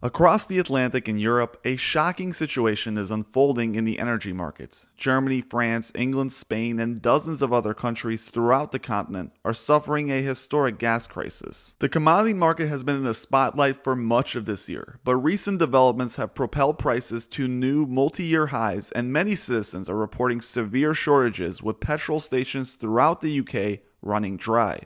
Across the Atlantic in Europe, a shocking situation is unfolding in the energy markets. Germany, France, England, Spain, and dozens of other countries throughout the continent are suffering a historic gas crisis. The commodity market has been in the spotlight for much of this year, but recent developments have propelled prices to new multi-year highs, and many citizens are reporting severe shortages with petrol stations throughout the UK running dry.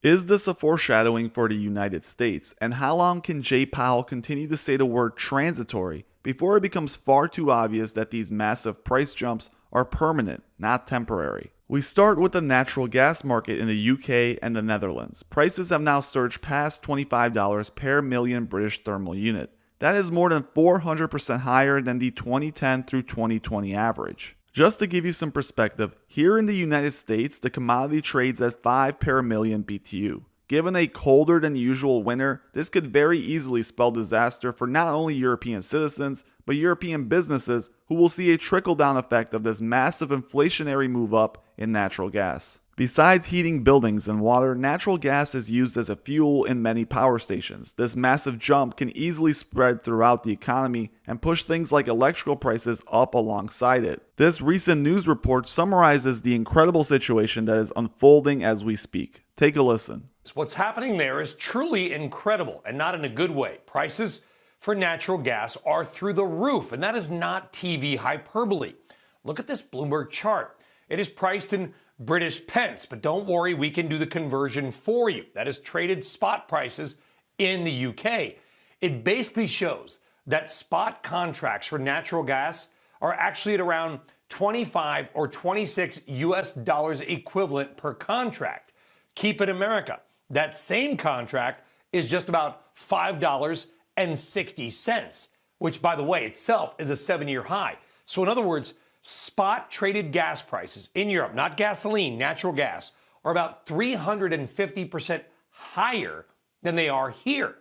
Is this a foreshadowing for the United States, and how long can Jay Powell continue to say the word transitory before it becomes far too obvious that these massive price jumps are permanent, not temporary? We start with the natural gas market in the UK and the Netherlands. Prices have now surged past $25 per million British thermal unit. That is more than 400% higher than the 2010 through 2020 average. Just to give you some perspective, here in the United States, the commodity trades at 5 per million BTU. Given a colder than usual winter, this could very easily spell disaster for not only European citizens, but European businesses who will see a trickle-down effect of this massive inflationary move up in natural gas. Besides heating buildings and water, natural gas is used as a fuel in many power stations. This massive jump can easily spread throughout the economy and push things like electrical prices up alongside it. This recent news report summarizes the incredible situation that is unfolding as we speak. Take a listen. What's happening there is truly incredible, and not in a good way. Prices for natural gas are through the roof, and that is not TV hyperbole. Look at this Bloomberg chart. It is priced in British pence, but don't worry, we can do the conversion for you. That is traded spot prices in the UK. It basically shows that spot contracts for natural gas are actually at around 25 or 26 US dollars equivalent per contract. Keep it America. That same contract is just about $5.60, which, by the way, itself is a 7-year high. So in other words, spot traded gas prices in Europe, not gasoline, natural gas, are about 350% higher than they are here.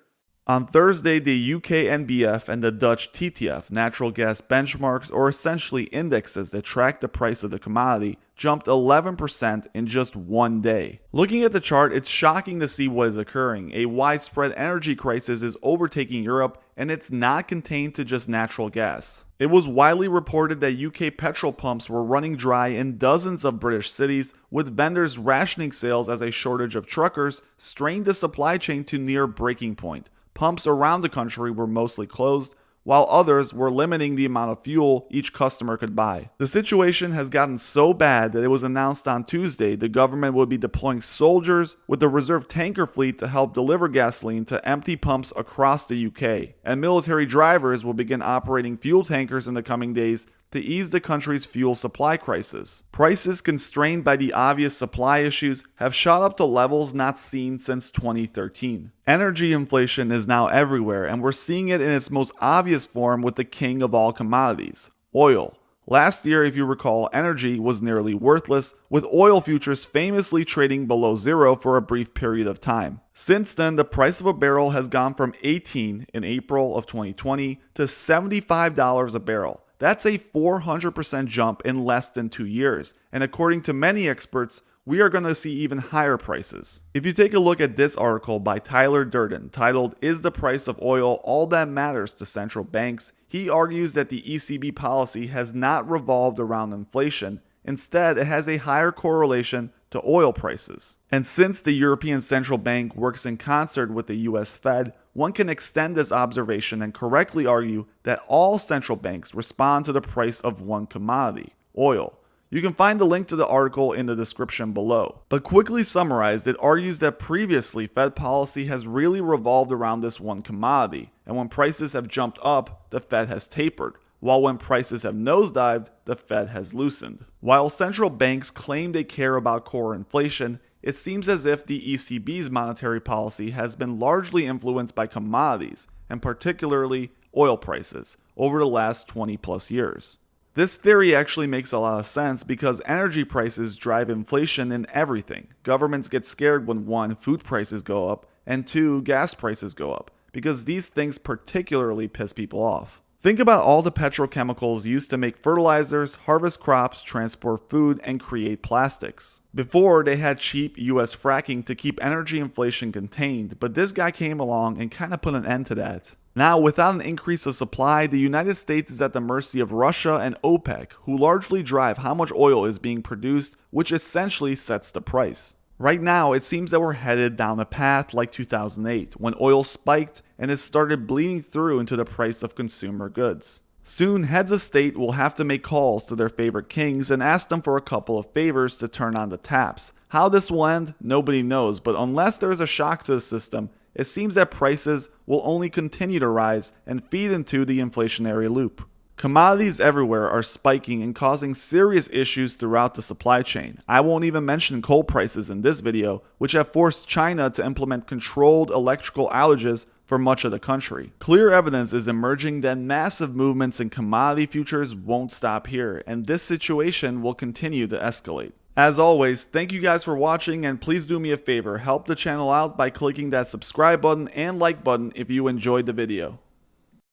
On Thursday, the UK NBF and the Dutch TTF, natural gas benchmarks, or essentially indexes that track the price of the commodity, jumped 11% in just one day. Looking at the chart, it's shocking to see what is occurring. A widespread energy crisis is overtaking Europe, and it's not contained to just natural gas. It was widely reported that UK petrol pumps were running dry in dozens of British cities, with vendors rationing sales as a shortage of truckers strained the supply chain to near breaking point. Pumps around the country were mostly closed, while others were limiting the amount of fuel each customer could buy. The situation has gotten so bad that it was announced on Tuesday the government would be deploying soldiers with the reserve tanker fleet to help deliver gasoline to empty pumps across the UK, and military drivers will begin operating fuel tankers in the coming days to ease the country's fuel supply crisis. Prices, constrained by the obvious supply issues, have shot up to levels not seen since 2013. Energy inflation is now everywhere, and we're seeing it in its most obvious form with the king of all commodities, oil. Last year, if you recall, energy was nearly worthless, with oil futures famously trading below zero for a brief period of time. Since then, the price of a barrel has gone from $18 in April of 2020 to $75 a barrel. That's a 400% jump in less than 2 years, and according to many experts, we are going to see even higher prices. If you take a look at this article by Tyler Durden titled, "Is the price of oil all that matters to central banks?" he argues that the ECB policy has not revolved around inflation. Instead, it has a higher correlation to oil prices. And since the European Central Bank works in concert with the US Fed, one can extend this observation and correctly argue that all central banks respond to the price of one commodity, oil. You can find the link to the article in the description below. But quickly summarized, it argues that previously Fed policy has really revolved around this one commodity, and when prices have jumped up, the Fed has tapered, while when prices have nosedived, the Fed has loosened. While central banks claim they care about core inflation, it seems as if the ECB's monetary policy has been largely influenced by commodities, and particularly oil prices, over the last 20 plus years. This theory actually makes a lot of sense because energy prices drive inflation in everything. Governments get scared when 1, food prices go up, and 2, gas prices go up, because these things particularly piss people off. Think about all the petrochemicals used to make fertilizers, harvest crops, transport food, and create plastics. Before, they had cheap US fracking to keep energy inflation contained, but this guy came along and kind of put an end to that. Now, without an increase of supply, the United States is at the mercy of Russia and OPEC, who largely drive how much oil is being produced, which essentially sets the price. Right now, it seems that we're headed down a path like 2008, when oil spiked and it started bleeding through into the price of consumer goods. Soon, heads of state will have to make calls to their favorite kings and ask them for a couple of favors to turn on the taps. How this will end, nobody knows, but unless there is a shock to the system, it seems that prices will only continue to rise and feed into the inflationary loop. Commodities everywhere are spiking and causing serious issues throughout the supply chain. I won't even mention coal prices in this video, which have forced China to implement controlled electrical outages for much of the country. Clear evidence is emerging that massive movements in commodity futures won't stop here, and this situation will continue to escalate. As always, thank you guys for watching, and please do me a favor, help the channel out by clicking that subscribe button and like button if you enjoyed the video.